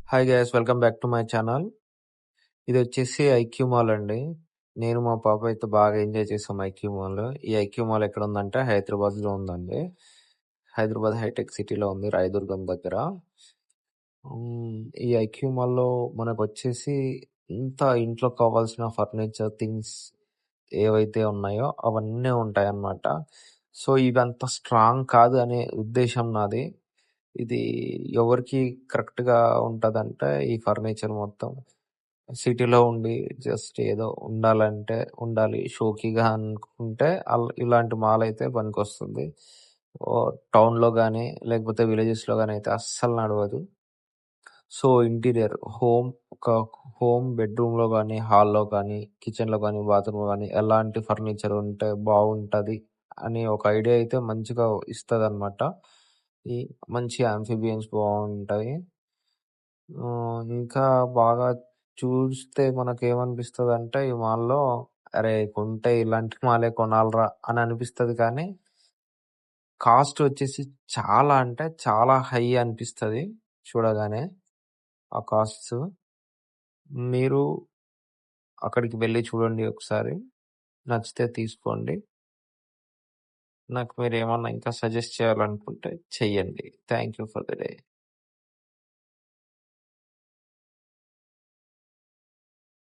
Hi guys welcome back to my channel. ఇది వచ్చేసి IQ mall అండి. నేను మా పాప అయితే బాగా ఎంజాయ్ చేసాం ఐక్యూ మాల్. ఈ ఐక్యూ మాల్ ఎక్కడ ఉందంటే హైదరాబాద్ లో ఉందండి. హైదరాబాద్ హైటెక్ సిటీలో ఉంది, రాయదుర్గం దగ్గర. ఈ ఐక్యూ మాల్లో మనకు వచ్చేసి ఇంట్లో కావాల్సిన ఫర్నిచర్ థింగ్స్ ఏవైతే ఉన్నాయో అవన్నీ ఉంటాయన్నమాట. సో ఇవంత స్ట్రాంగ్ కాదు అనే ఉద్దేశం నాది. ఇది ఎవరికి కరెక్ట్ గా ఉంటదంటే ఈ ఫర్నిచర్ మొత్తం సిటీలో ఉండి జస్ట్ ఏదో ఉండాలంటే ఉండాలి షోకీగా అనుకుంటే ఇలాంటి మాల్ అయితే పనికొస్తుంది. టౌన్ లో గానీ లేకపోతే విలేజెస్ లో గానీ అయితే అస్సలు నడవదు. సో ఇంటీరియర్ ఒక హోమ్ బెడ్రూమ్ లో కానీ, హాల్లో కానీ, కిచెన్ లో కానీ, బాత్రూమ్ లో కానీ ఎలాంటి ఫర్నిచర్ ఉంటే బాగుంటది అని ఒక ఐడియా అయితే మంచిగా ఇస్తుంది అనమాట. ఈ మంచి ఆంఫిబియన్స్ బాగుంటాయి. ఇంకా బాగా చూస్తే మనకేమనిపిస్తుంది అంటే ఈ మాల్లో అరే కొంటే ఇలాంటి మాలే కొనాలరా అని అనిపిస్తుంది. కానీ కాస్ట్ వచ్చేసి చాలా అంటే చాలా హై అనిపిస్తుంది చూడగానే ఆ కాస్ట్స్. మీరు అక్కడికి వెళ్ళి చూడండి ఒకసారి, నచ్చితే తీసుకోండి. నాకు మీరు ఏమన్నా ఇంకా సజెస్ట్ చేయాలనుకుంటే చెయ్యండి. Thank you for the day.